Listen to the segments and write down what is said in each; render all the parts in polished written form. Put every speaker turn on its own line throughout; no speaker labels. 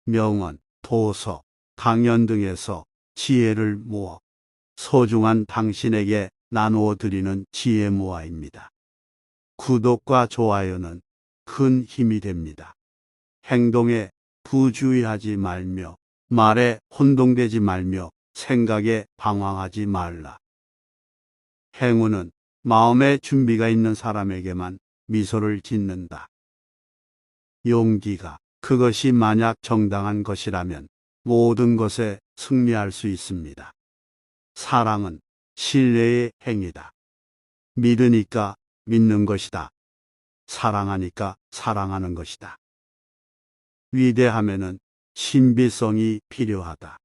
명언, 도서, 강연 등에서 지혜를 모아 소중한 당신에게 나누어 드리는 지혜 모아입니다. 구독과 좋아요는 큰 힘이 됩니다. 행동에 부주의하지 말며, 말에 혼동되지 말며, 생각에 방황하지 말라. 행운은 마음의 준비가 있는 사람에게만 미소를 짓는다. 용기가 그것이 만약 정당한 것이라면 모든 것에 승리할 수 있습니다. 사랑은 신뢰의 행위다. 믿으니까 믿는 것이다. 사랑하니까 사랑하는 것이다. 위대함에는 신비성이 필요하다.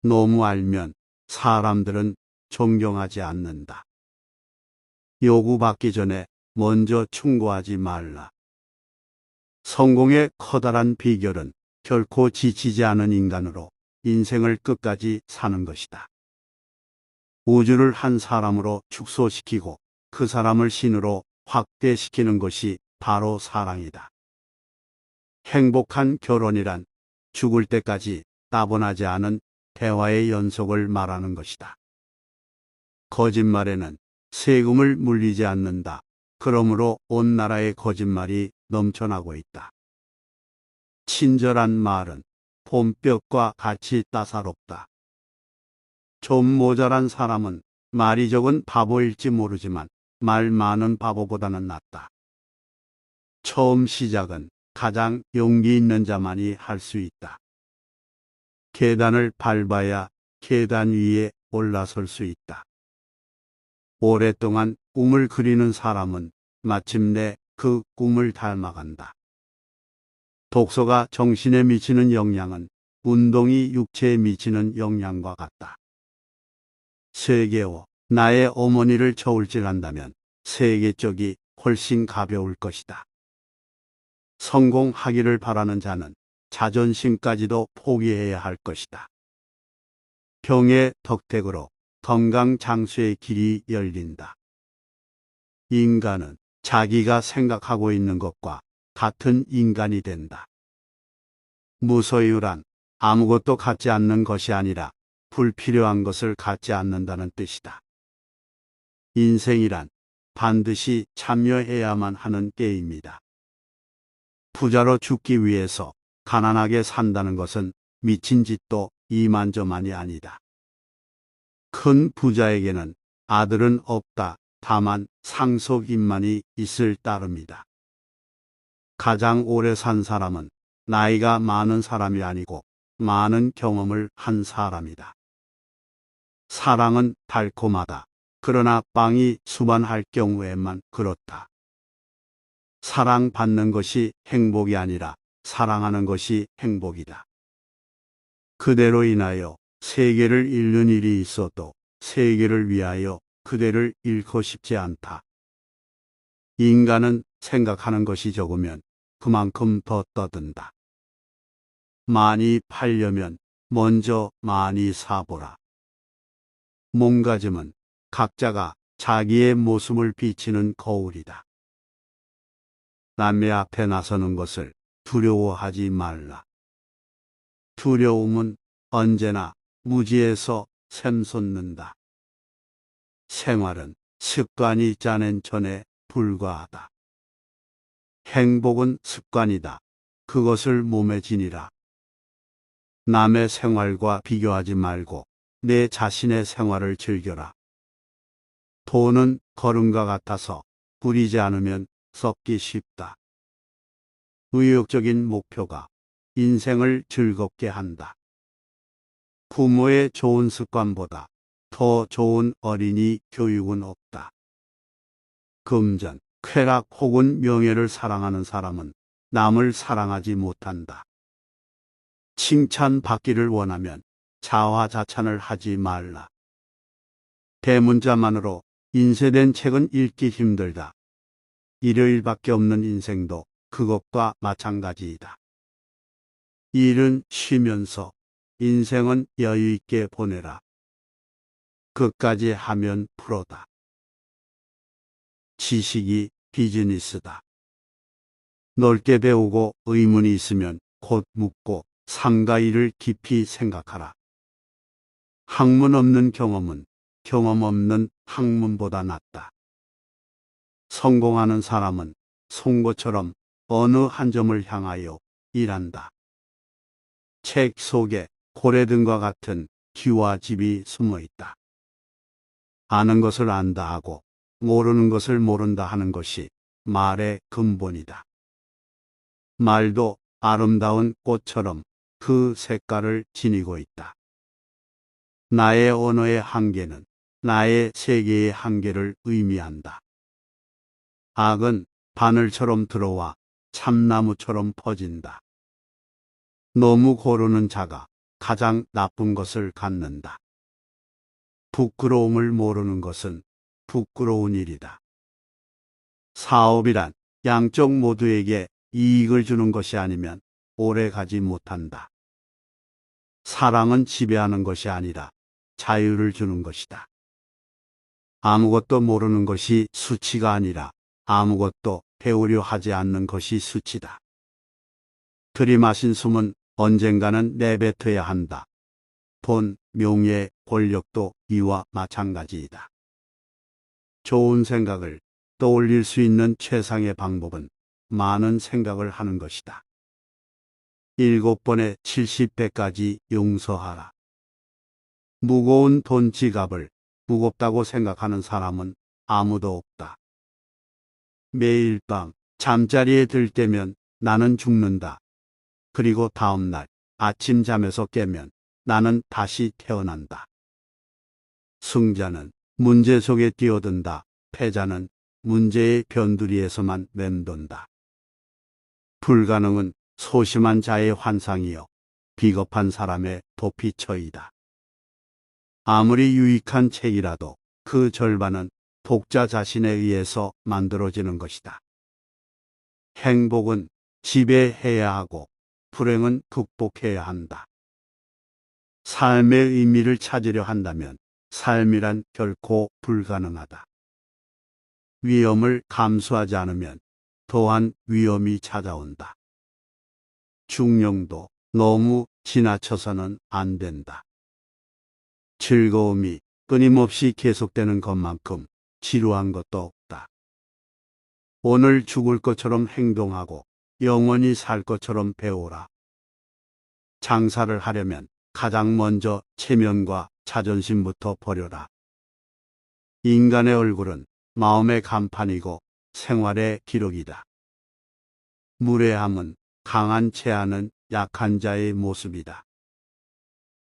너무 알면 사람들은 존경하지 않는다. 요구받기 전에 먼저 충고하지 말라. 성공의 커다란 비결은 결코 지치지 않은 인간으로 인생을 끝까지 사는 것이다. 우주를 한 사람으로 축소시키고 그 사람을 신으로 확대시키는 것이 바로 사랑이다. 행복한 결혼이란 죽을 때까지 따분하지 않은 대화의 연속을 말하는 것이다. 거짓말에는 세금을 물리지 않는다. 그러므로 온 나라에 거짓말이 넘쳐나고 있다. 친절한 말은 봄볕과 같이 따사롭다. 좀 모자란 사람은 말이 적은 바보일지 모르지만 말 많은 바보보다는 낫다. 처음 시작은 가장 용기 있는 자만이 할 수 있다. 계단을 밟아야 계단 위에 올라설 수 있다. 오랫동안 꿈을 그리는 사람은 마침내 그 꿈을 닮아간다. 독서가 정신에 미치는 영향은 운동이 육체에 미치는 영향과 같다. 세계워 나의 어머니를 저울질한다면 세계 쪽이 훨씬 가벼울 것이다. 성공하기를 바라는 자는 자존심까지도 포기해야 할 것이다. 병의 덕택으로 건강 장수의 길이 열린다. 인간은 자기가 생각하고 있는 것과 같은 인간이 된다. 무소유란 아무것도 갖지 않는 것이 아니라 불필요한 것을 갖지 않는다는 뜻이다. 인생이란 반드시 참여해야만 하는 게임이다. 부자로 죽기 위해서 가난하게 산다는 것은 미친 짓도 이만저만이 아니다. 큰 부자에게는 아들은 없다. 다만 상속인만이 있을 따름이다. 가장 오래 산 사람은 나이가 많은 사람이 아니고 많은 경험을 한 사람이다. 사랑은 달콤하다. 그러나 빵이 수반할 경우에만 그렇다. 사랑받는 것이 행복이 아니라 사랑하는 것이 행복이다. 그대로 인하여 세계를 잃는 일이 있어도 세계를 위하여 그대를 잃고 싶지 않다. 인간은 생각하는 것이 적으면 그만큼 더 떠든다. 많이 팔려면 먼저 많이 사보라. 몸가짐은 각자가 자기의 모습을 비치는 거울이다. 남의 앞에 나서는 것을 두려워하지 말라. 두려움은 언제나 무지에서 샘솟는다. 생활은 습관이 짜낸 전에 불과하다. 행복은 습관이다. 그것을 몸에 지니라. 남의 생활과 비교하지 말고 내 자신의 생활을 즐겨라. 돈은 거름과 같아서 부리지 않으면 썩기 쉽다. 의욕적인 목표가 인생을 즐겁게 한다. 부모의 좋은 습관보다 더 좋은 어린이 교육은 없다. 금전, 쾌락 혹은 명예를 사랑하는 사람은 남을 사랑하지 못한다. 칭찬받기를 원하면 자화자찬을 하지 말라. 대문자만으로 인쇄된 책은 읽기 힘들다. 일요일밖에 없는 인생도 그것과 마찬가지이다. 일은 쉬면서 인생은 여유 있게 보내라. 그까지 하면 프로다. 지식이 비즈니스다. 넓게 배우고 의문이 있으면 곧 묻고 상가 일을 깊이 생각하라. 학문 없는 경험은 경험 없는 학문보다 낫다. 성공하는 사람은 송곳처럼 어느 한 점을 향하여 일한다. 책 속에 고래등과 같은 기와 집이 숨어 있다. 아는 것을 안다 하고 모르는 것을 모른다 하는 것이 말의 근본이다. 말도 아름다운 꽃처럼 그 색깔을 지니고 있다. 나의 언어의 한계는 나의 세계의 한계를 의미한다. 악은 바늘처럼 들어와 참나무처럼 퍼진다. 너무 고르는 자가 가장 나쁜 것을 갖는다. 부끄러움을 모르는 것은 부끄러운 일이다. 사업이란 양쪽 모두에게 이익을 주는 것이 아니면 오래 가지 못한다. 사랑은 지배하는 것이 아니라 자유를 주는 것이다. 아무것도 모르는 것이 수치가 아니라 아무것도 배우려 하지 않는 것이 수치다. 들이마신 숨은 언젠가는 내뱉어야 한다. 돈, 명예, 권력도 이와 마찬가지이다. 좋은 생각을 떠올릴 수 있는 최상의 방법은 많은 생각을 하는 것이다. 7번에 70배까지 용서하라. 무거운 돈 지갑을 무겁다고 생각하는 사람은 아무도 없다. 매일 밤 잠자리에 들 때면 나는 죽는다. 그리고 다음 날 아침 잠에서 깨면 나는 다시 태어난다. 승자는 문제 속에 뛰어든다. 패자는 문제의 변두리에서만 맴돈다. 불가능은 소심한 자의 환상이요 비겁한 사람의 도피처이다. 아무리 유익한 책이라도 그 절반은 독자 자신에 의해서 만들어지는 것이다. 행복은 지배해야 하고 불행은 극복해야 한다. 삶의 의미를 찾으려 한다면 삶이란 결코 불가능하다. 위험을 감수하지 않으면 또한 위험이 찾아온다. 중용도 너무 지나쳐서는 안 된다. 즐거움이 끊임없이 계속되는 것만큼 지루한 것도 없다. 오늘 죽을 것처럼 행동하고 영원히 살 것처럼 배우라. 장사를 하려면 가장 먼저 체면과 자존심부터 버려라. 인간의 얼굴은 마음의 간판이고 생활의 기록이다. 무례함은 강한 체하는 약한 자의 모습이다.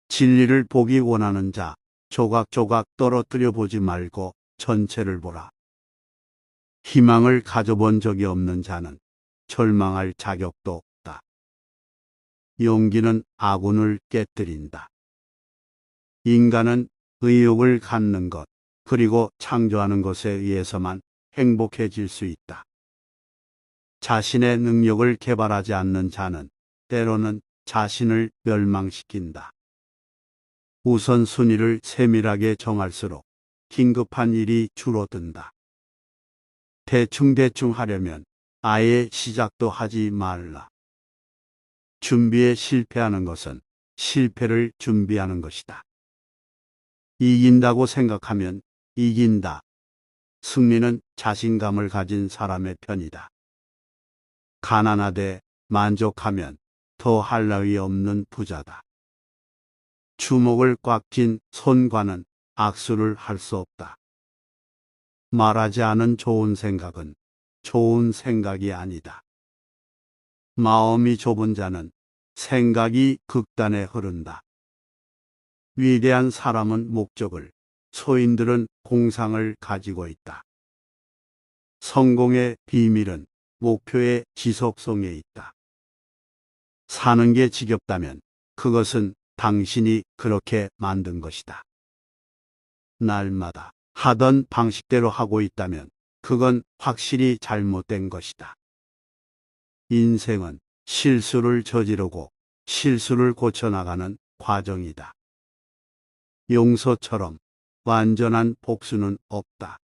진리를 보기 원하는 자, 조각조각 떨어뜨려 보지 말고 전체를 보라. 희망을 가져본 적이 없는 자는 절망할 자격도 없다. 용기는 아군을 깨뜨린다. 인간은 의욕을 갖는 것, 그리고 창조하는 것에 의해서만 행복해질 수 있다. 자신의 능력을 개발하지 않는 자는 때로는 자신을 멸망시킨다. 우선순위를 세밀하게 정할수록 긴급한 일이 줄어든다. 대충대충 하려면 아예 시작도 하지 말라. 준비에 실패하는 것은 실패를 준비하는 것이다. 이긴다고 생각하면 이긴다. 승리는 자신감을 가진 사람의 편이다. 가난하되 만족하면 더 할 나위 없는 부자다. 주먹을 꽉 쥔 손과는 악수를 할 수 없다. 말하지 않은 좋은 생각은 좋은 생각이 아니다. 마음이 좁은 자는 생각이 극단에 흐른다. 위대한 사람은 목적을, 소인들은 공상을 가지고 있다. 성공의 비밀은 목표의 지속성에 있다. 사는 게 지겹다면 그것은 당신이 그렇게 만든 것이다. 날마다 하던 방식대로 하고 있다면 그건 확실히 잘못된 것이다. 인생은 실수를 저지르고 실수를 고쳐나가는 과정이다. 용서처럼 완전한 복수는 없다.